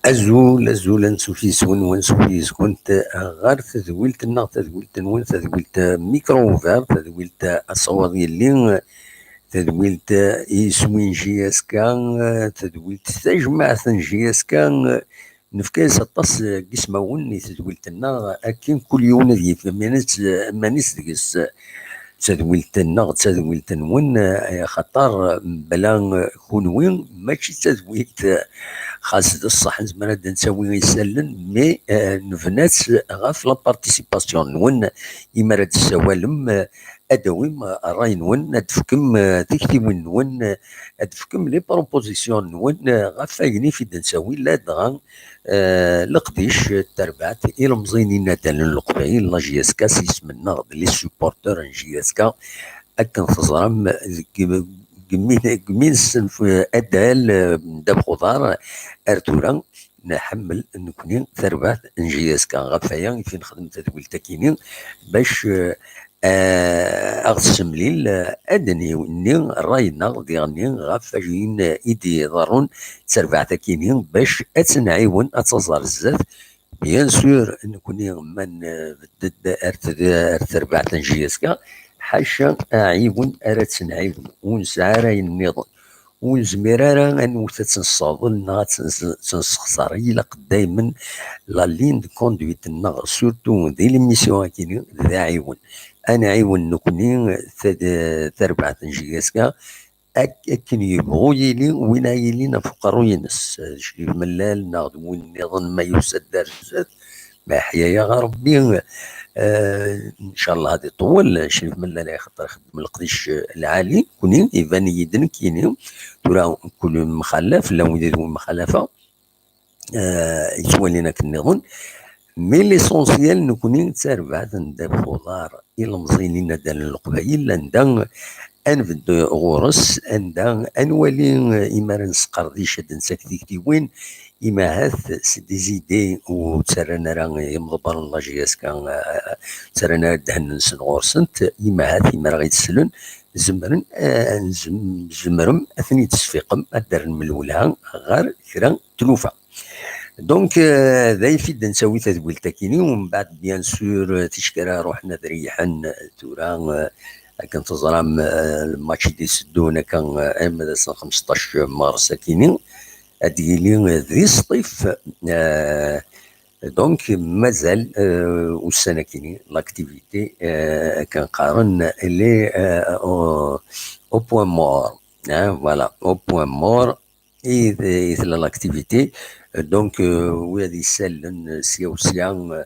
azul anṣufis-nwen wanṣufis-nkent ɣer tedwilt-nneɣ, tadwilt-nwen, tadwilt micro-ouvert, tadwilt aṣwad yelli, tadwilt yiswi n JSK, tadwilt tajmaɛt n JSK. Nefka-as aṭas n yismawen i tedwilt-nneɣ akken kul yiwen ad yefhem iman-is deg-s. Tadwilt-nneɣ d tadwilt-nwen, axaṭer mebla kunwi mačči d tadwilt xas d ṣṣeḥ nezmer ad d-nsawi isallen, mي nebna-tt ɣef la participation-nwen. Imer ad tessawalem, ad tawim ṛṛay-nwen, ad tefkem tiktiwin-nwen, ad tefkem les propositions-nwen ɣef wayen i d-nsawi, ladɣa leqdic terbaɛt ilemẓiyen inadalen n Leqbayel la JSK s yisem-nneɣ d les supporteurs n JSK. Akken teẓram deg mi nessenf adal ddabex uḍar ar tura nḥemmel nekni tarbaɛt n JSK. Ɣef waya i nxeddem tadwilt-akini bac ad ɣ-tessemlil ad nini ṛṛay-nneɣ diɣ-nni ɣef wayen i d-iḍerrun tarbaɛt-akini bac ad tt-nɛiwen ad taẓ ar zdat. Bien sûr nekni ma nbedded ar terbaɛt n JSK ḥaca aɛiwen ara tt-nɛiwen, ur nesɛi ara ayen-nniḍen, ur nezmir ara ad nwet ad tt-nessaḍel neɣ ad tt-nessexṣer. Ilaq dayman la ligne de conduite-nneɣ surtout di l'émission-akini d aɛiwen. Ad nɛiwen nekni tarbaɛt n JSK akken yebɣu yili win ara yilin ɣef uqerruy-ines, Crif Mellal neɣ d win-nniḍen ma yusa-d ar zdat, ma yeḥya-yaɣ Ṛebbi. inchallah ad iطول Crif Mellal axaṭer ixeddem leqdic lɛali nekni iban-iyi-d nekkini tura nkun mxallaf la wid mxallafa yettwalin akken-nniḍen. مي ليسونسيال nekni tarbaɛt n ddabex uḍar ilemẓiyen inadalen n Leqbayel anda ad nbeddu ɣur-s, anda ad nwali imer ad nesqerdic ad nsak tiktiwin, imahat s des idées ur ttarran ara yimeḍebbren la JSK ttarran ara ddehn-nsen ɣur-sent, imahat imer ɣ-id-slen zemren zemrem ad ten-id-tesfiqem ad d-rren min lwelha ɣer kra tlufa. دونك ذا يفيد نسوي تدويلتاكيني ومن بعد بيان سور تيشكرا روحنا ذريحا تورا كان تزرام الماتش دي سدونا كان ام 15 مارس كيني اديلي ذي الصيف. دونك مازال والسنه كيني لاكتيفيتي كان قارن لي او بوان مور فوالا او بوان مور اي لاكتيفيتي. دونك وهذه يسالن سيا وسيا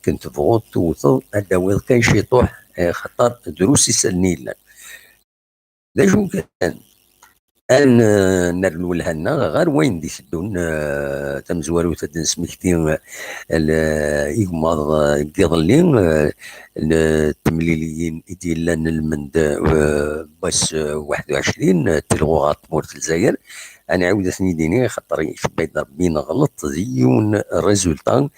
كنت تبغوا توصل اداويض كاين شي طوح خطر دروس يسالني لنا لا شو كان ان نرلو لهنا غير وين دي سدون تمزوالو تدنس مكتين الايغماض كيظلين التمليليين ديال المند باس 21 تلغوغات مورت الجزائر. انا عاود ثني ديني خاطر في بيت ربي نغلط ديون الريزولطان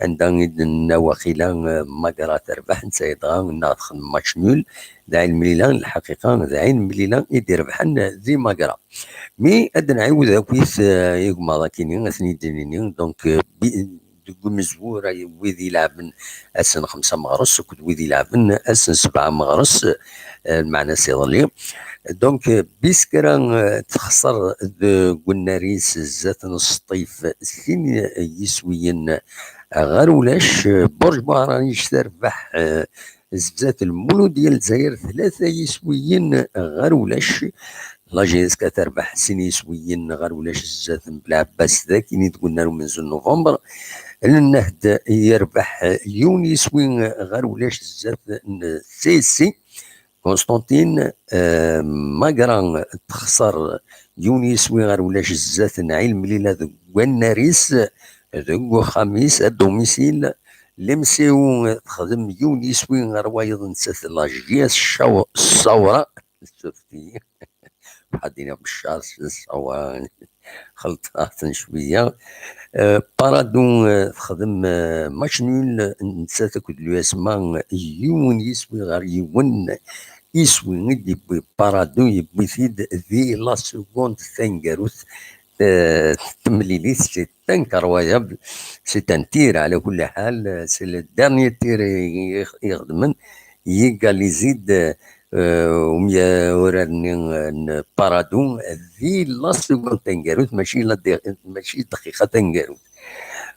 عندنا النواخيلا ماكرا تربح نسيطا ناخذ ماتش نول داعي المليلان الحقيقه داعي المليلان يدير ربحن ذي ماكرا مي ادنا نعاود هاكويس يغما كاينين ثني دينين. دونك مزور ويدي يلعبن اسن 5 مغرس وكد ويدي يلعبن اسن 7 مغرس المعنى سيظلي. دونك بيسكرا تخسر قلنا ريس زات نص طيف سين يسويين غير ولاش برج بارانيش تربح زات المولو ديال الجزائر 3 يسويين غير ولاش لا JSK تربح سين يسويين غير ولاش زات بالعباس ذاك كي قلنا من زون نوفمبر. النهد يربح يوني يسوي غير ولاش زات سي كونستانتين. ماكران تخسر يونيس وغير ولاش الزات نعيل مليلة والناريس ذو خميس الدوميسيل لمسيو تخدم يونيس وغير وايض نسات لاجياس الصورة شفتي حدينا بالشاس الصورة خلطات شوية. بارادون تخدم ماتش نول نسات كود الاسمان يونيس وغير يون يسوي ندي بارادو يبويثيد ذي لا سكوند ثانكاروث تمليليت سي انكرويابل، سي ان تير على كل حال، سي لو ديرني تير يخدمن ييغاليزيد وميا وراني بارادون ذي لا سكوند تنقاروت، ماشي دقيقة تنقاروت.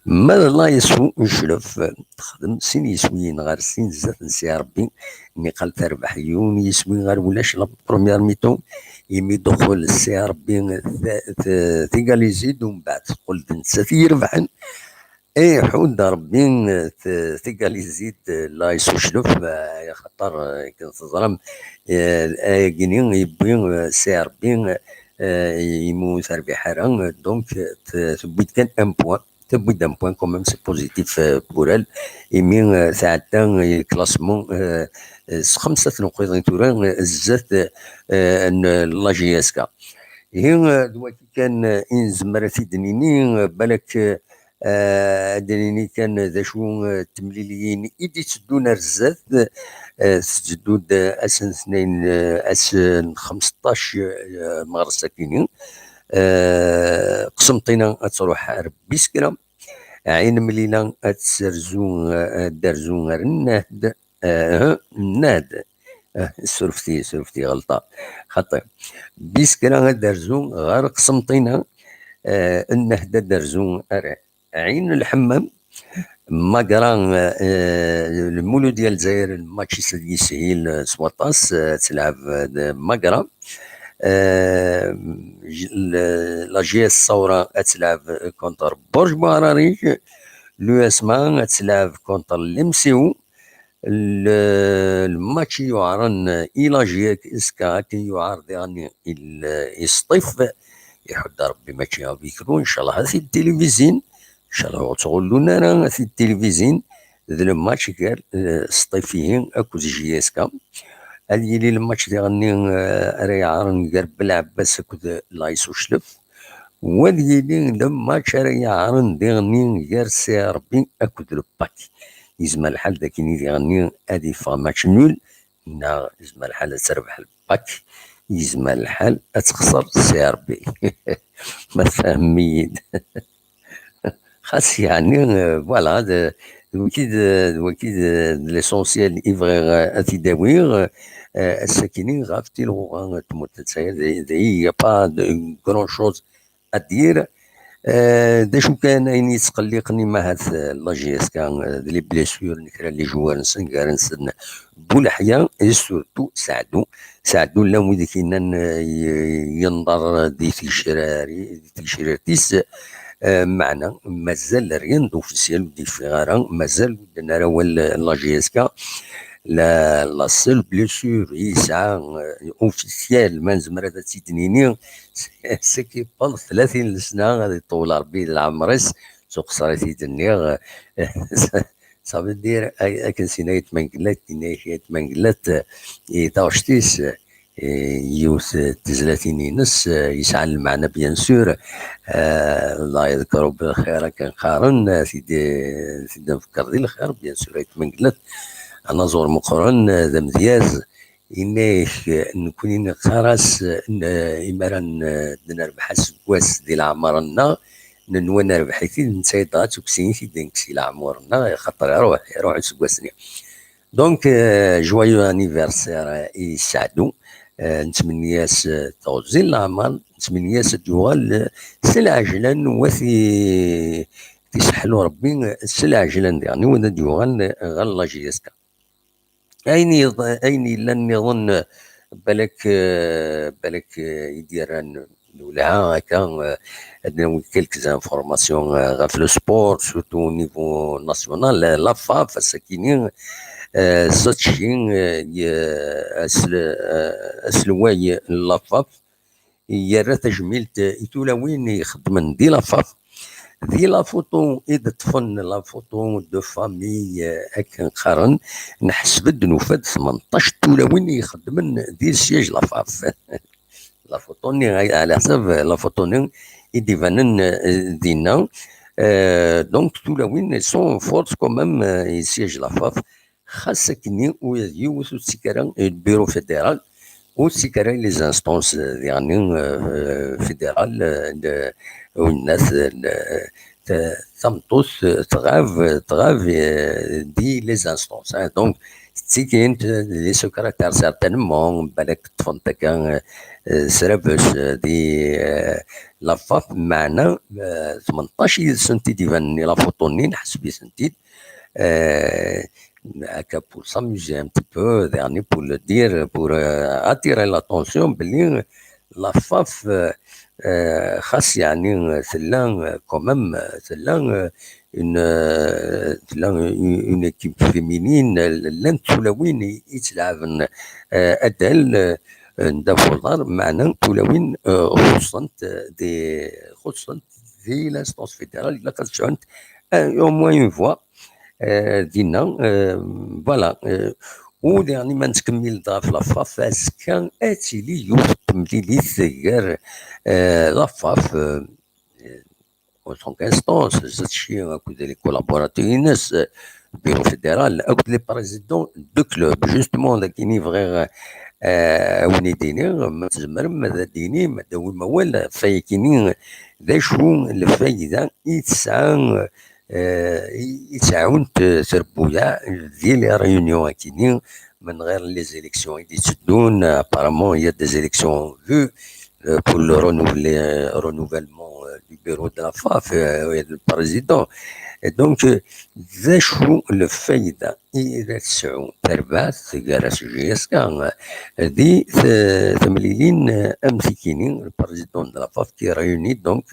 ما لا يسوء نشرف تخدم سين يسويين غير سين زات نسي ربي اني قال تربح يون يسوي غير ولاش لا بروميير ميتون يمي دخل سي ربي تيغاليزيد ومن بعد قلت نسى يربحن اي حود ربي تيغاليزيد لا يسوء شلوف يا خطر كنتظلم كيني يبي سي ربي يموت ربح راه دونك تبيت كان ان بوان تبوي دان بوان كوميم سي بوزيتيف بور ال يمين ساعتان كلاسمون 5 نقاط توران زات لا جي اس كا هي دلوقتي كان ان زمرتي دنيني بالك دنيني كان ذا شو تمليليين ايدي تسدون رزات سجدود اسن اثنين اسن 15 مغرس كينين قسمطينا تروح ربي سكرا عين ملينا تسرزون درزون النهد النهد سرفتي غلطة خطأ بيسكرا درزون غير قسمطينا النهد درزون عين الحمام ماكران المولو ديال الجزائر الماتش يسهيل سواطاس تلعب ماكرا لا جي اس الثورة تلعب كونتر برج باراريش، لو اسمان تلعب كونتر الامسيو، الماتش يعرن الى جيك اسكا يعرض يعني يصطف يحد ربي ماتش بيكرو ان شاء الله في التلفزيون، ان شاء الله تقول لنا انا في التلفزيون ذا الماتش قال صطيفيين اكو جي اس كا هذه لي الماتش ديالني راه يعرن قال بالعباس كود لايسو شلف، وهذه لي الماتش راه يعرن ديالني غير سي ربي اكود الباكي يزما الحال ذاك ديالني هذه فا ماتش نول نا يزما الحال تربح الباكي يزما الحال تخسر سي ربي ما فهميد خاص يعني فوالا وكيد ليسونسيال يبغي تداوير الساكنين غاف تيلو تموت تساير هي با كرون شوز ادير دا شو كان اين يتقلقني مع هاد لا جي اس كان لي بليسيور نكرا لي جوار نسن كارنسن بولحيا سورتو ساعدو لا موديكينا ينظر دي تيشيرارتيس معنا مازال ريان دوفيسيال دي فيغارا مازال نرى لا جي اس كا لا سول بليسيور يسعى اوفيسيال ما نزمر هذا تيتنيني سي كي بال 30 سنه غادي يطول ربي العمرس سوق صارتي تنيغ صافي دير كنسينا يتمنقلات يتمنقلات يتاوشتيس يوث تزلاتيني نس يسعى المعنى بيان سور الله يذكره بالخير كان قارن سيدي نفكر ديال الخير بيان سور يتمنقلات انا زور مقرن ذا مزياز إنيش نكونين خراس إمران نربح سكواس ديال عمرنا ننوى نربحيتي نسيطات وكسيني في دينكسي لعمرنا خاطر يروح سكواسني دونك جوايو انيفرسير يسعدو نتمنياس توزيل العمر نتمنياس دوال سل عجلا وثي تسحلو ربي سل عجلا يعني وذا دوال غير لا جيسكا أين لن يظن بالك يديران ولا هكا عندنا كيلك زانفورماسيون غا في لو سبور سورتو نيفو ناسيونال لا فاف الساكنين ساتشين اسلواي لافاف يرى تجميل يتولاوين يخدمن دي لافاف دي لا فوتو إذا تفن لا فوتو دو فامي هكا نقارن نحسب الدنوفات 18 تولاوين يخدمن دي سياج لافاف لا فوتوني على حسب لا فوتوني يديفانن دينا دونك تولاوين سون فورس كومام يسياج لافاف خاصة كني ويوث السكران البيرو فيدرال والسكران لي زانستونس يعني فيدرال والناس تمطوس تغاف دي لي زانستونس. دونك تيكين لي سكرتير سارتانمون بالك طفنت كان سرابس دي لافاف معنا 18 سنتي ديفاني لا فوتوني نحسب سنتي هكا بور ساموزي ان بتي بو يعني بور دير بور اتيري لاتونسيون بلي لافاف خاص يعني ثلا كومام ثلا اون ايكيب فيمينين لان تولوين يتلعبن ادال ندافعوا الدار معنا تولوين خصوصا خصوصا دي لانستونس فيدرال الا كتشعنت او موان اون فوا ديالنا فوالا. وديعني ما نتكمل دغا في لافاف ازكا اتيلي يوث تمليليت غير لافاف اون انستونس زاد شي اكود لي كولابوراتورينس بيرو فيدرال اكود لي بريزيدون دو كلوب جوستومون ذاك كيني فغير وني ديني ما تزمر ما ديني ما داوي ما والو فايكيني ذا شو الفايده يتسعى يتعاون تربويا ديال لي ريونيون كيني من غير لي زيليكسيون اللي تدون ابارامون هي دي زيليكسيون فو pour le renouvellement du bureau de la FAF et du président. Et donc, ذا شو الفايدة إذا تسعوا ترباث جالس جيس كان دي ثمليلين أمثكينين البريزيدون دو لا فاف كي ريوني دونك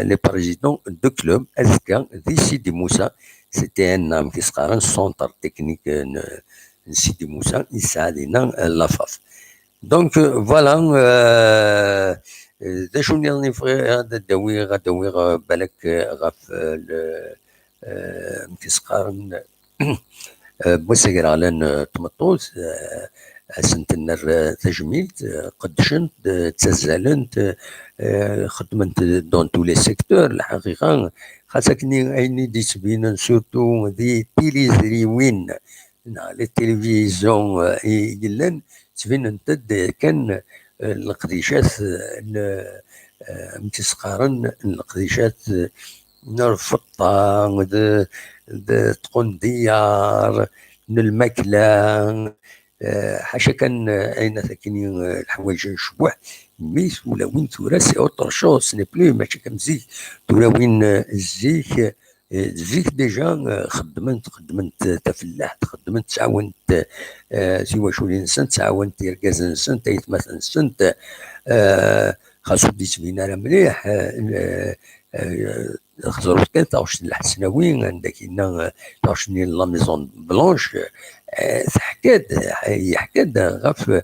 لي بريزيدون دو كلوب أذكى دي سيدي موسى سيتي ان نام كي سقارن سونتر تكنيك سيدي موسى يساعدنا لا فاف. دونك فوالا ذا شو نظني غادا داوي بالك غاف كيسقارن بوسيقر على تمطوس سنتنر تجميلت قدشنت تزالنت خدمت دون تو لي سيكتور الحقيقه خاصكني عيني دي تبين سورتو دي تيليزريوين لي تلفزيون يلان تبين انت كان القديشات متسقارن القديشات الفطة تقون ديار الماكلة حاشا كان اين ثاكني الحوايج نشبوح ميس ولا وين ثورا سي اوتر شوز سني بلو ماشي كمزيك ثورا وين الزيك الزيك ديجا خدمت تفلاح خدمت تعاونت سوا شولي نسنت تعاونت يركاز نسنت يتمثل نسنت خاصو ديت بينا راه مليح خزروا كان تاوش الحسناوي عندك هنا تاوش لا ميزون بلونش حكاد غاف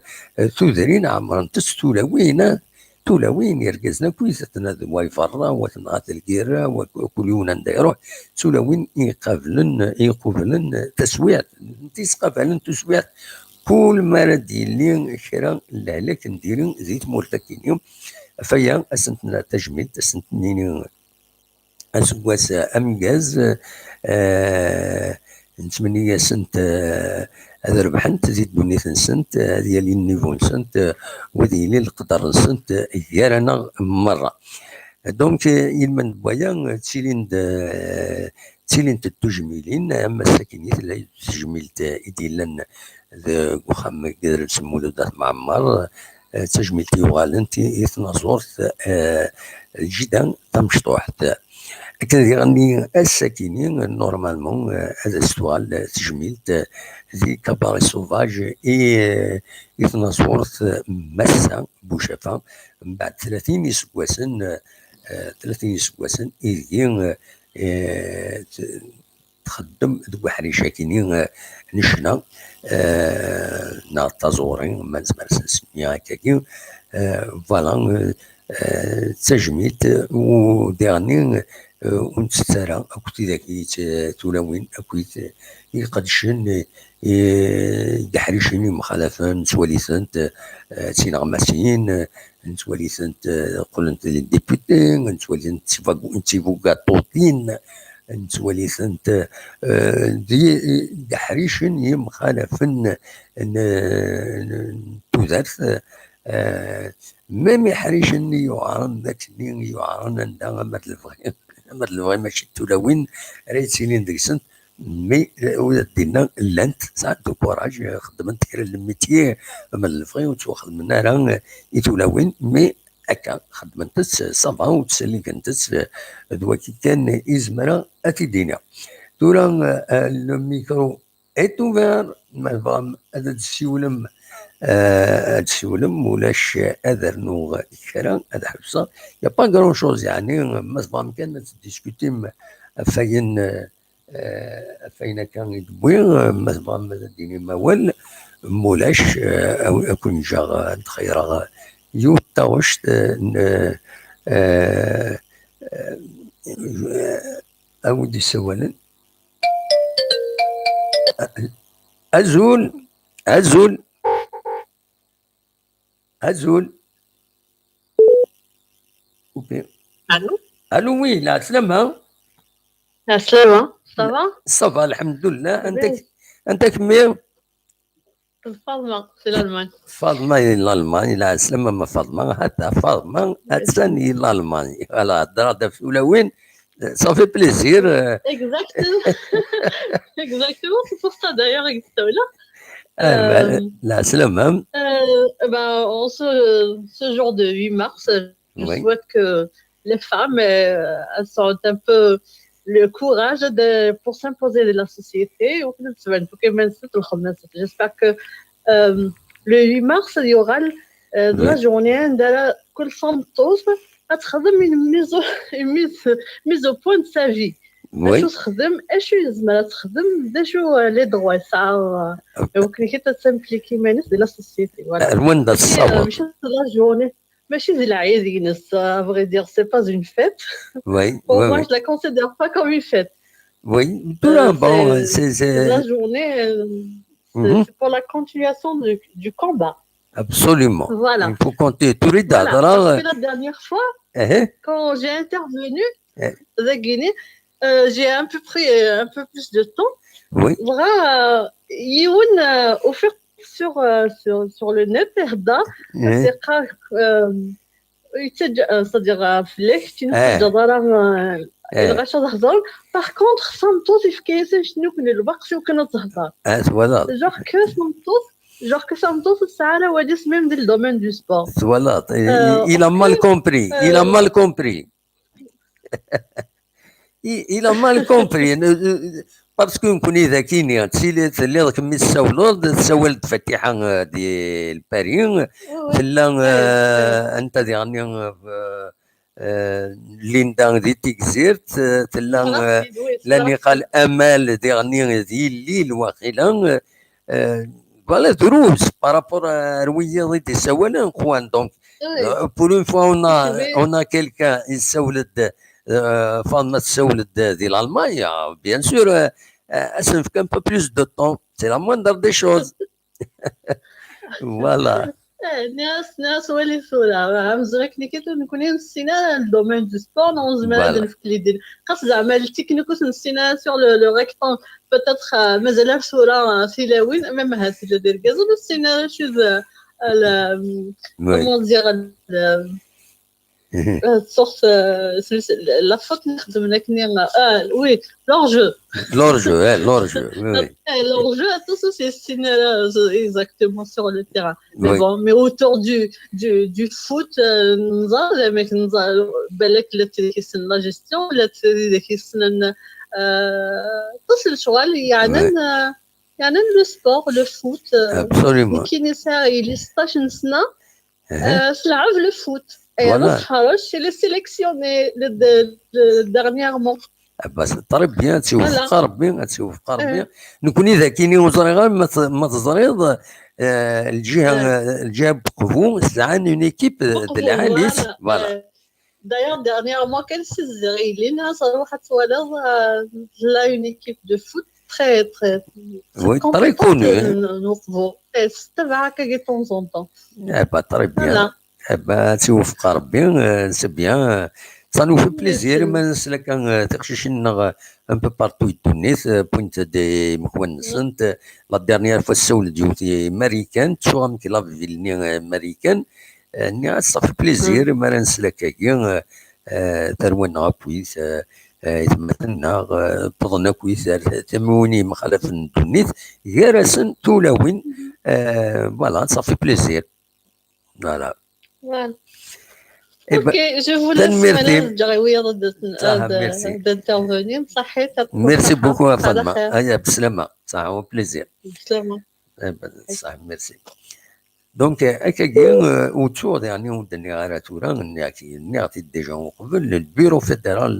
تودرين عمران تستولاوين تولاوين يركزنا كويستنا واي فرا وتنغات الكيرا وكل يوم نديروح تولاوين يقابلن تسويات تيسقابلن تسويات كل ما ردي لي شرا لعلك ندير زيت مولتكينيوم فيا اسنتنا تجميل اسنتني اسواس امجاز نتمنى سنت هذا ربحنت زيد بنيت نسنت ديالي النيفو نسنت وديالي القدر نسنت غيرنا مره. دونك يلمن بويا تشيلين التجميلين اما الساكنيت لا تجميلت ديالنا وخام قدر نسمو ذات معمر تجميلتي وغالنتي يتناصورت جدا تمشطوحت كان يغني الساكنين نورمالمون هذا السؤال تجميلت ذي كباري سوفاج يتناصورت مسا بوشافا من بعد 30 سكواسن 30 سكواسن إذين تخدم ذو حريشة كيني نشنا نار تازورين ما نزمر نسميها هكاكي فوالا تجميت وديرني ونسترى أكوتي ذاك تولاوين أكويت يقدشن يحريشني مخالفة نتواليثنت تينغماسين نتواليثنت قلنت لي ديبوتي نتواليثنت تيفوكاتوتين نتواليثنت دي حريشن مخالفة تودرت ميم يحريشني يوعرن ذاك اللي يوعرن عندها ما تلفغي ما تلفغي ماشي تلاوين راه سينين ديسنت مي ودينا لانت ساعات دو كوراج خدمت كرا الميتيي ما الفغي وتواخذ منها راه يتولاوين مي هكا خدمت صافا وتسلي كنت دواكي كان إزمرا أتيدينا تورا لو ميكرو est ouvert ما فهم هذا السيولم ولاش اذر نوغ كرا هذا حبسه يا با غران شوز يعني ما فهم كان تديسكوتي فين كان يدوي ما فهم ديني موال مولاش اكون جا تخير يوتا واش اودي سوالا ازول ازول ازول اوكي الو الو وي لا سلامة السلامة صافا صافا الحمد لله لاباس انت كمي فاطمة في الألمان فاطمة الألماني لا سلامة ما فاطمة حتى فاطمة هتساني الألماني فوالا هضرة في وين صافي بليزير exactement c'est pour ça d'ailleurs لا سلامة en ce jour de 8 mars je souhaite que les femmes elles sont un peu le courage pour s'imposer de la société. J'espère que le 8 mars, il y aura la journée de كل femme تخدم une mise au point de sa vie. شو تخدم زعما تخدم شو لي دروا يسعى ممكن كي تسامبليكي مانيس ديال لا سوسيتي فوالا الوند الصبر ماشي لا جورني ماشي زي العيد ينس vrai dire c'est pas une fête pour moi je la considère pas comme une fête c'est la journée c'est pour la continuation du combat absolument voilà il faut compter tous les dates parce que la dernière fois quand j'ai intervenu à Guinée j'ai un peu pris un peu plus de temps. Youn offert sur le net c'est-à-dire فليك par contre Santos il كيسن شنو كنا الوقت وكنا تهضر genre que Santos الساعة وادي même dans le domaine du sport voilà il a mal compris il a mal compris باسكو نكوني ذكيني تسيلي ذاك مي تساول فتيحه ديال باريس تلا انت ديالني ليندا دي تيكزيرت تلا لاني قال امال ديالني ديال الليل واخيلا فوالا دروس بارابور رويه دي سوالا خوان دونك بور اون فوا اون ا كيلكان يسولد فاطمة تسولد ديال المانيا بيان سور اسنفك ان بو بلوس دو طون سي لا موندر دي شوز فوالا ناس ولي سولا مزركني كي نكوني نسينا الدومين دو سبور نوزما نفكلي دير خاص زعما التكنيكوس نسينا سور لو ريكتون بوتيتر مازال سولا سيلاوين ميم هاد دير كازو نسينا شوز كومون دير sorte la faute oui l'enjeu tout ça c'est exactement sur le terrain mais autour du foot nous بالك la gestion tout le choix يعني le sport le foot كي نساء يلي 16 سنة تلعب le foot Et alors, chez les sélectionnés dernièrement. طريب توفق ربي نكوني ذاكيني وزريغا ما تزريض الجهه بقفو سلعان اون ايكيب دلعاليس فوالا D'ailleurs, dernièrement, كان الجزائريين صراحة ولد لا اون ايكيب دو فوت très très très connue نوقفو تبعها كي طون طون با طريب بيان توفق ربي سي بيان Ça nous fait plaisir ما نسلك تخشيشنا un peu partout التونس بوينت دي مكونسنت لا ديرنيير فوا سول ديوتي امريكان تشوغم كي لا فيلني امريكان ني صافي بليزير ما نسلك كي ترونا كويس يتمثلنا بضنا كويس تموني مخالف الدنيت غير سن تولاوين فوالا صافي بليزير فوالا. Ok, je vous laisse d'intervenir. Merci beaucoup, Fatma. Salam. Ça a un plaisir. Salam. Merci. Donc, autour de déjà le bureau fédéral,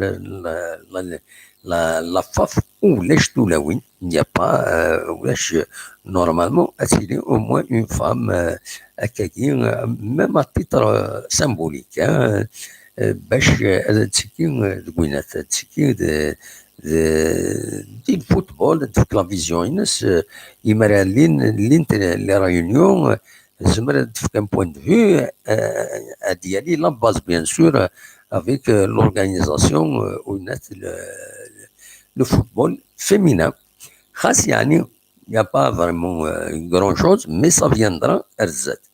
la FAF, ou les Toulaouin, il n'y a pas, normalement, attirer au moins une femme, même à titre symbolique, باش تسكي دوينات تسكي دي الفوتبول في التلفزيون الناس يمرا لي رايونيون زمرا تفك ان بوين دو فيو ديالي لا باز بيان سور افيك لورغانيزاسيون والناس لو فوتبول féminin خاص يعني y a pas vraiment grand chose mais ça viendra ارزات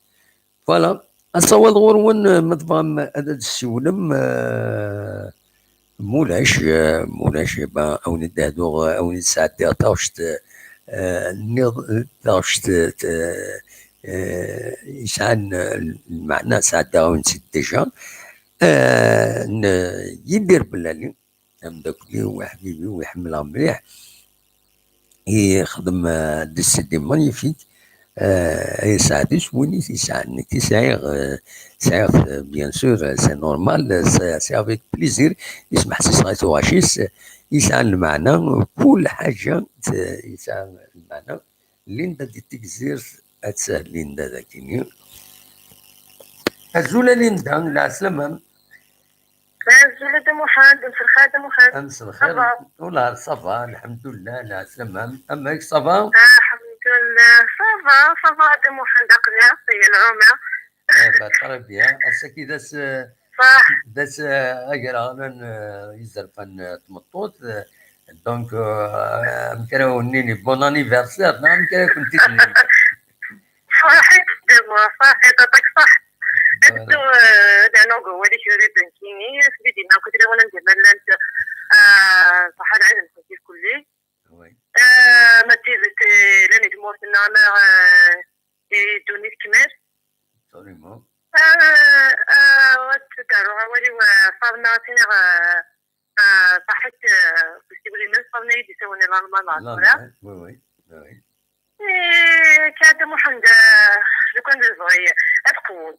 فوالا. الصواد غورون ما تبغى هذا السولم مولاش او ندادو او نساعد تاوشت تاوشت يسعن المعنى ساعد او نسيت ديجا يدير بلالي مداكلي وحبيبي ويحملها مليح يخدم دي مانيفيك يساعدش وين يساعدني ساعة بيان سور سي نورمال سي افيك بليزير يسمح سيسغيتو غاشيس يساعد المعنى كل حاجة يساعد المعنى ليندا دي تكزير اتسهل ليندا ذاكيني الزولة ليندا العسلامة الزولة دي محمد امس الخير دي محمد امس الخير والله صافا الحمد لله العسلامة امك صافا صافا دي محمد قليا في العمر très bien. أساكي داس أجرانا يزرفن تمطوط دونك مكراو نيني بون انيفرسير نعم كرا كنتي صحيح تعطيك صح انتو دانو قوالي شوري بنكيني سبيدي ما كنت وانا ندير لانت صح العلم كنتي كلي ما تيزت لاني تموت النعمة دوني كمال absolument وتدارو غوالي وصابنا سينا صحيت كنتي بلي ناس صابنا يدي سووني الالمان وي كانت محمد لو كان صغير اتقود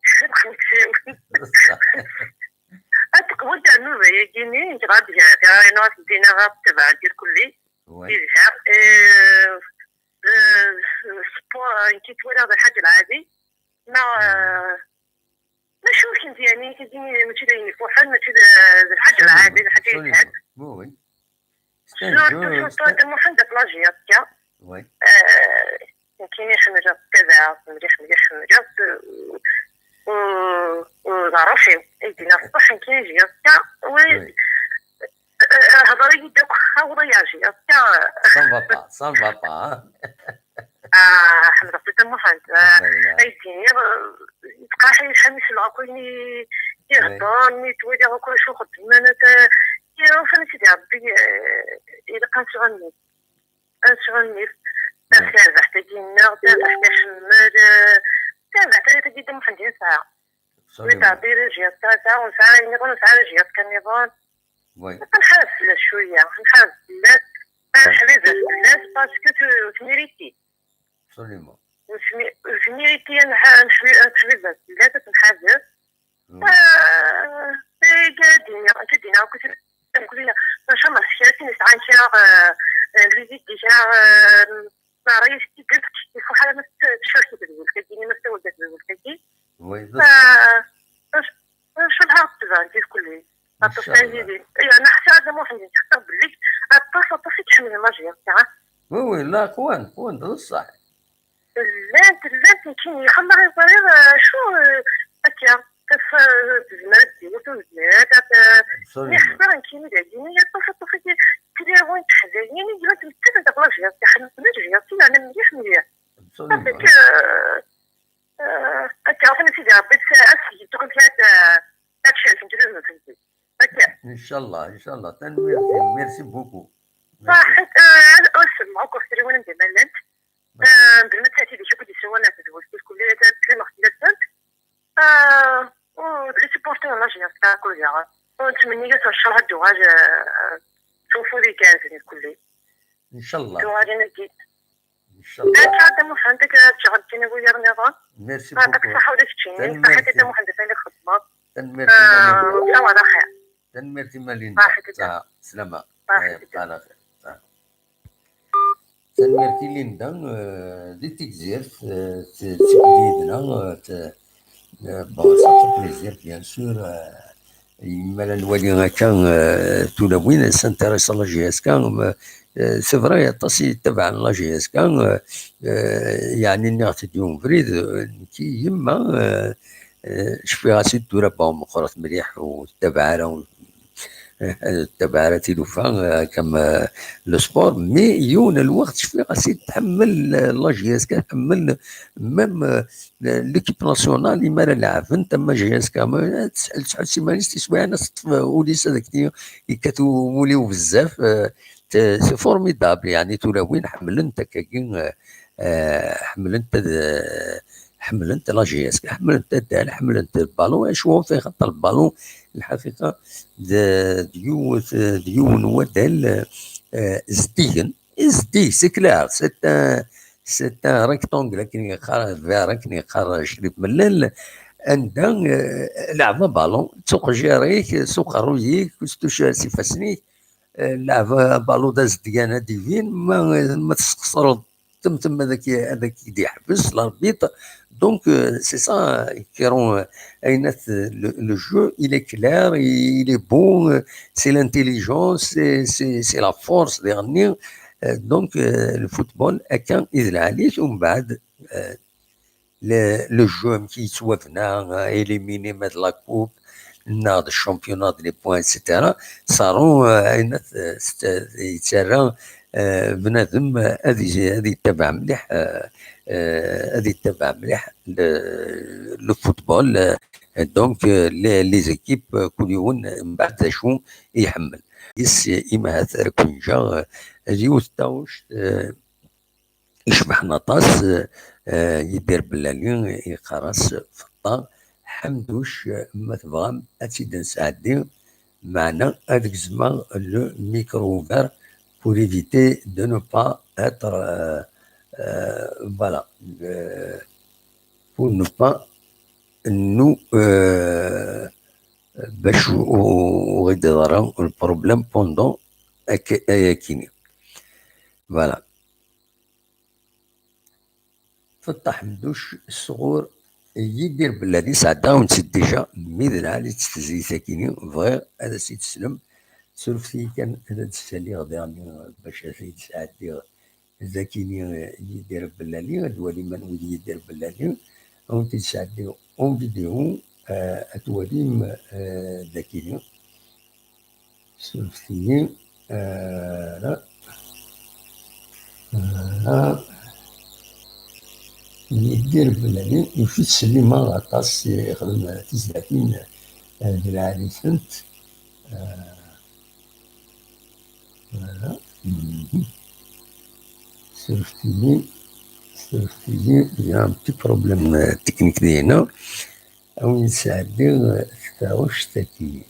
اتقود انو يجيني انت غادي ناس دينا غتبع ديال كلي يزهق سبور كي تولى هذا الحاجه العادي ما شوف كنت يعني كتجيني ماشي دايرني فوحل ماشي الحاجه العادي الحاجه يزهق وي شوف محمد بلاجيات كا وي كاينين حمجات كذا مليح حمجات وعرفي يدينا الصح كاين جياسكا و هضري يدك هاوضي جياسكا سان فابا حمد ربي محمد ايتيني تقاحي الحميس العقويني يهضر يتولي غاكل شو خدمانات فهمتي سيدي ربي إلا كان شغلني ترزح تجينا ترزح تشمل ترزح تجي دم حندين ساعة وتعطي رجيات ساعة ونساعة نظام نساعة رجيات كنظام نحاس لا شوية نحاس لا نحبيز الناس باسكو تميريتي absolument تميريتي نحبيز لا تنحاز قاعدين كنت نقول لنا شنو مشكلتي نسعى نشرا ليزيت ديجا ما رايش قلت يفو حاله ما تشوفش بالولد كاينين ما تولدت بالولد كاين وي شو الهرب ديال كلي الطفل انا حتى هذا مو حندي نختار باللي الطفل تحمل الماجيا تاعها وي لا قوان بصح لا كاين يخلى غير شو هكا تزمر ديوت وزمرات نحضر كيما دايرين طفي تلاوين تحزينين ديما تمتد داك لاجيات تحملت جياتي انا مليح صافيك تعرفني سيدي ربي تسعد تكون فيها هادشي فهمتي لازم فهمتي هكا ان شاء الله ميرسي بوكو صحيت اسمعوك اختي وانا ندملت ندمت تاتي دي شوكو دي سوانا تدوز الكليه كلمه اختلافات لي سيبورتور لاجيات كل جا ونتمنى لك الشهر الدواج شوفوا لي كازين الكلي ان شاء الله دواج نجي ان شاء الله انت عاد محمد تشغلتيني ويا رمضان ميرسي يعطيك بوكو الصحه وداك تشيني صحيت انت محمد ثاني خدمه تنميرتي ان شاء الله على خير تنميرتي ماليندا سلامة على خير تنميرتي ليندا دي تكزيرت تسكديدنا بون سا بليزير بيان سور يمالا الوالي كان تولوين سانتيريس لا جي اس كان سي فري طاسي تبع لا جي اس كان يعني نعطي اليوم فريد كي يما شفيها سي الدورة باهم مخرط مليح وتبع تبع تيلوفا كما لو سبور مي يون الوقت شفيها سي تحمل لا جي اس تحمل ميم ليكيب ناسيونال يما لعب انت ما جي اس كا تسعود سيمانيس تسوي ناس وليس هذاك يكاتو وليو بزاف سي فورميدابل يعني تولاوين حمل انت كاين حمل انت لا جي اس حمل انت الدال حمل انت البالون اشوفوا فيه خاطر البالون الحقيقه ديون ودال زدي سي كلار سي ريكتونغل كي فيرا كي شريف ملل عندها لعبه بالون تسوق جيريك سوق رويك وستوشاسي فاسنيك لعبه بالون داز ديانا ديفين ما تسقسر تم هذاك يدي يحبس l'arbitre donc c'est ça qui rend le jeu il est clair il est bon c'est l'intelligence c'est la force dernière donc le football كان يدل عليه ومن بعد le jeu qui soit éliminé de la coupe ناض الشامبيونات لي بوان اكسيتيرا صاروا يتسرى بنادم هذه تبع مليح هذه تبع مليح لو فوتبول دونك لي زيكيب كل يوم من بعد شو يحمل يس إما هذا كونجا اليوث تاوش يشبح نطاس يدير بلالين يقرص في الطا حمدوش ما تبغى أتيد نساعدي معنا هذاك الزمان لو ميكرو اوفير pour éviter de ne pas être voilà pour ne pas nous باش وغيد يظهر البروبليم بوندون كيني فوالا فتح مدوش الصغور يدير بلادي سعدا ونسيت ديجا ميدن عالي تستزي ساكيني فغير هذا سي تسلم سولفتي كان هذا تسالي غدي باش سيد سعدي زاكيني يدير بلادي دوالي من ولي يدير بلادي ونتي تسعدي اون فيديو اتواليم ذاكيني سولفتي لا يدير بلادي يمشي تسلي ما غطاس يخدم تيزلاتين بالعالي فهمت فوالا سولفتيني يا بتي بروبليم تكنيك ديالنا او نساعدي تاوش تاكيني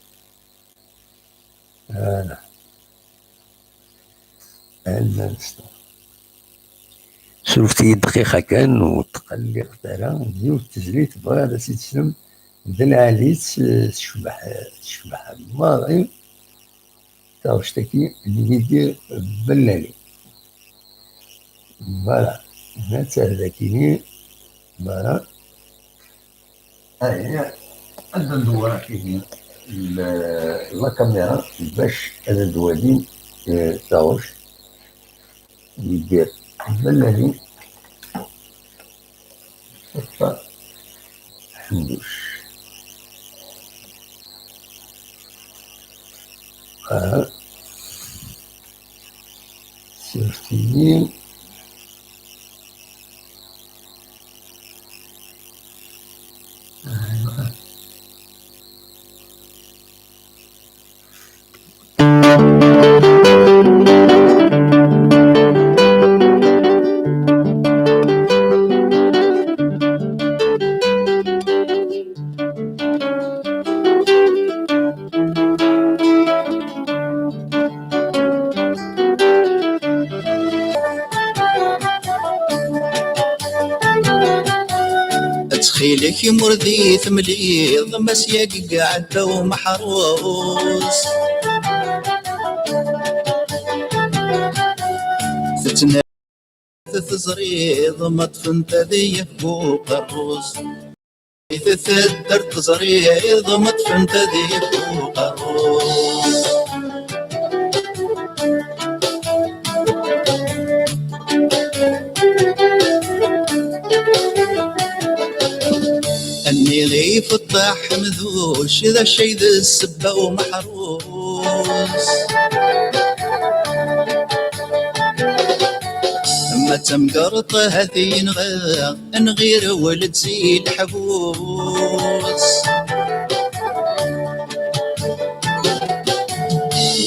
فوالا عندنا نستا سولفتي دقيقة كان وتقلق ترى ديو التزليت بغا هذا سي تسلم بدا العالي تشبح الماضي تاوش تاكي اللي يدير بلالي فوالا هنا تاع كيني فوالا هاهي عندنا ندور كيني لا كاميرا باش هذا دوالي تاوش يدير بلالي حمدوش سيرتي تخيلك مرضي ثمليض مسياق قاعد ومحروس فتنا تزريض ما تفنت ذي فوق الروس تثدر تزريض ما تفنت ذي فوق الروس اني غيف الطاح مذوش اذا شي ذا السبه ومحروس اما تمقرطه هذي نغير ولد زي الحبوس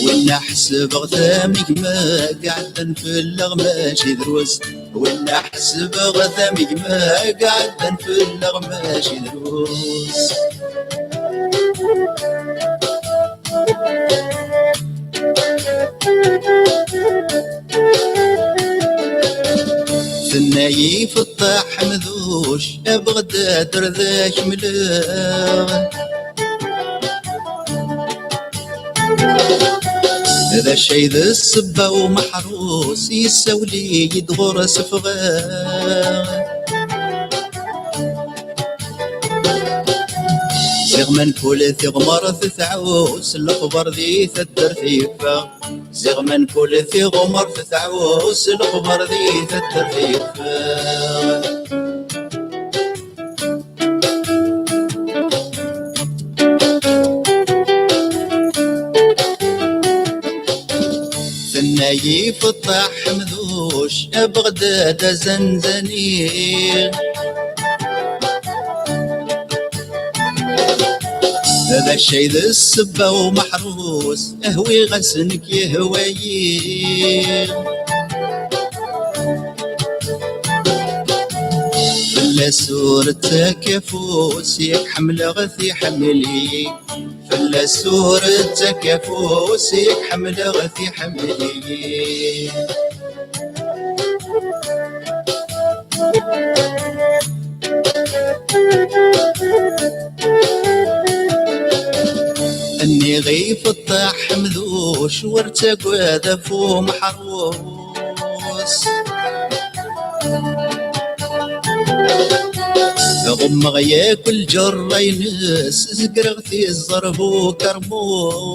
ولا حسب غثامك ما قعدن في اللغماش دروس ولا حسب غثامك ما قعدن في اللغماش دروس ثنايف الطاح مذوش بغداد رذاك ملاغ هذا الشي ذا السبة ومحروس يسولي يدغر سفغان زيغ من كل ثغمر تثعوس الخبر ذي ثدر ثيفا زيغ من كل ثغمر تثعوس الخبر ذي ثدر ثيفا نايف الطاح مذوش بغداد زنزانير هذا الشي ذا السبة ومحروس اهوي غسنك يهوايير فلا سورة كفوس يك حملة غثي حملي فلا سورة كفوس يك حملة غثي حملي اني غيف الطاح مذوش وارتق وذفو محروس غم غياك الجر ينس زقرغتي الزرب وكرموس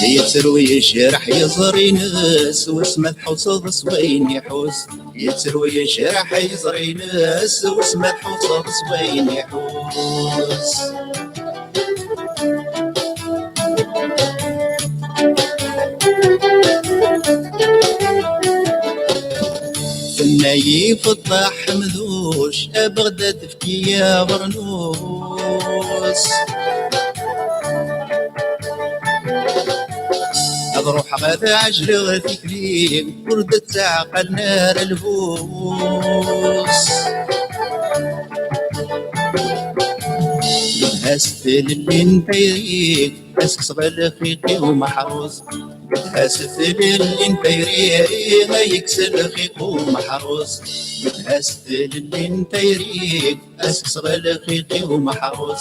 يتروي شرح يزري ناس واسمه حصر سوين يحوس يتروي شرح يزري ناس واسمه حصر سوين يحوس نايف الطاح مذوش بغداد فكية برنوس اضروح غدا عجل غادي كريم وردة تعقل نار البوس هاست اللي نبيريك اسكسر الخيقي ومحروس هاست اللي نبيريك ما يكسر خيق ومحروس هاست اللي نبيريك اسكسر الخيقي ومحروس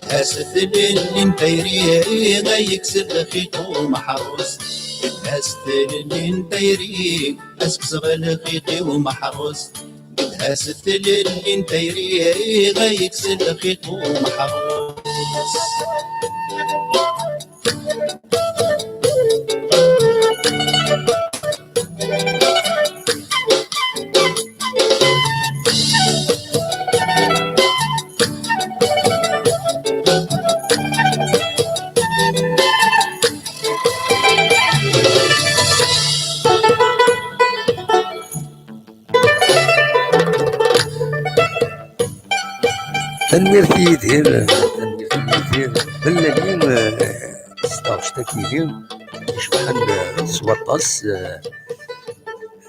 هاست اللي نبيريك ما يكسر خيق ومحروس هاست اللي نبيريك اسكسر الخيقي ومحروس هاست اللي نبيريك ما يكسر خيق ومحروس تنميرتي يدير بلادين ستاشتاكيلين يشبحن سواطاس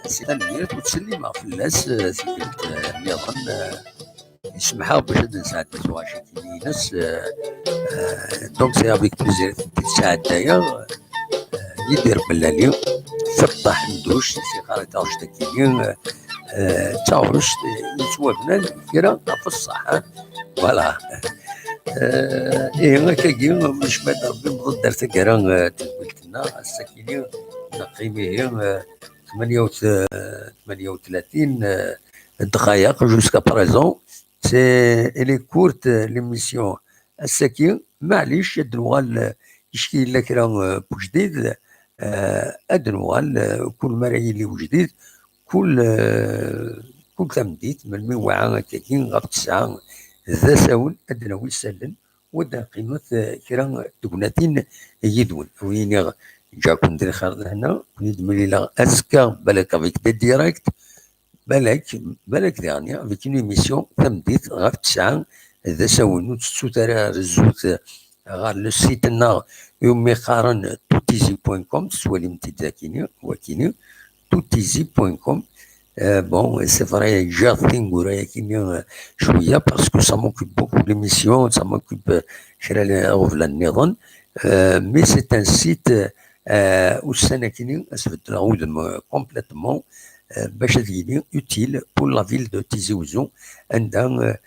سي تنميرت وتسلي في الناس ثقلت النظام يسمحها باش نساعد واش ناس دونك سي افيك بليزير تساعد دايا يدير بلالي فتح ندوش سي خالد اشتكيلين تعرش يتوابنا كرا في الصحة فوالا ايه هكاكي مش بعد ربي مضد درت كرا تقبلتنا الساكنين نقيمهم 38 دقائق جوسكا بريزون سي الي كورت ليميسيون الساكن معليش الدنوال يشكي لك راه بوجديد الدنوال كل مرعي اللي وجديد كل تمديت من موعى كاين غير 9 ذا ساول ادناوي سلن ودا قيمه كرا تكوناتين يدون وين جاكم دير خير هنا ندملي لا اسكا بالك افيك دي ديريكت بالك يعني افيك اون ايميسيون تمديت غير 9 ذا ساول نوتسو ترى رزوت غير لو سيتنا يومي قارن توتيزي.com سوالي متذاكيني وكيني توتيزي.com bon c'est vrai جات تنقول لكن شويه باسكو سا موكوب بوكو ليميسيون سا موكوب شرا غفلا النظام مي سي ان سيت والسنه كيني اسفد نعود كومبليتمون باش تجيني اوتيل بور لا فيل دو تيزي وزو عندها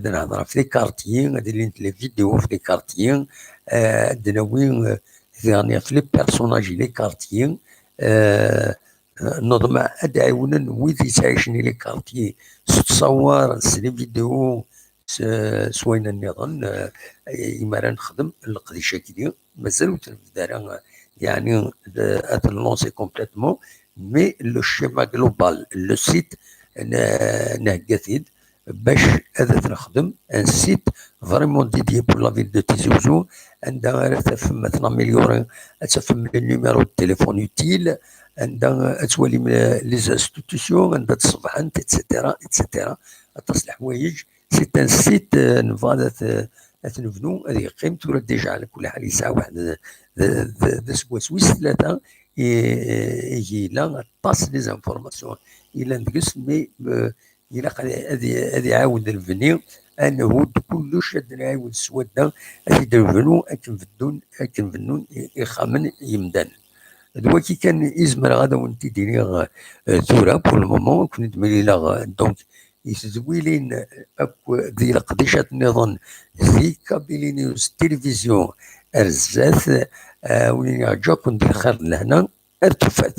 نهضر في لي كارتيين ندير لي فيديو في لي كارتيين عندنا وين يعني في لي بيرسوناج لي كارتيين نظم ادعونا ويدي تعيشني لي كارتيي تصور لي فيديو سوينا النظام يمارا نخدم القديشه كيدي مازال تنبدا يعني اتلونسي كومبليتمون مي لو شيما جلوبال لو سيت نهكاثيد باش هذا تنخدم ان سيت فريمون ديديي بور لا فيل دو تيزي وزو عندها تفهم تناميليوري تفهم النيميرو التليفون يوتيل عندها تولي لي انستيتيسيون عندها تصبحن اتسيتيرا اتسيتيرا تصل حوايج سي ان سيت نفاذا تنبنو هذه قيمته ديجا على كل حال يسعى واحد ذا سويس 3 يجي لا طاس لي زانفورماسيون الى نقص مي الى هذه عاود الفني انه كلش نعاود سودا هذه ديفلو اكن فنون يخمن يمدان دلوقتي كان يزمر غدا وانت ديري ثوره بور المومون كنت ملي لا دونك يزويلين اكو ذي قديشه النظام في كابيلينيوس تلفزيون ارزاث وين جاكم بالخير لهنا ارتفات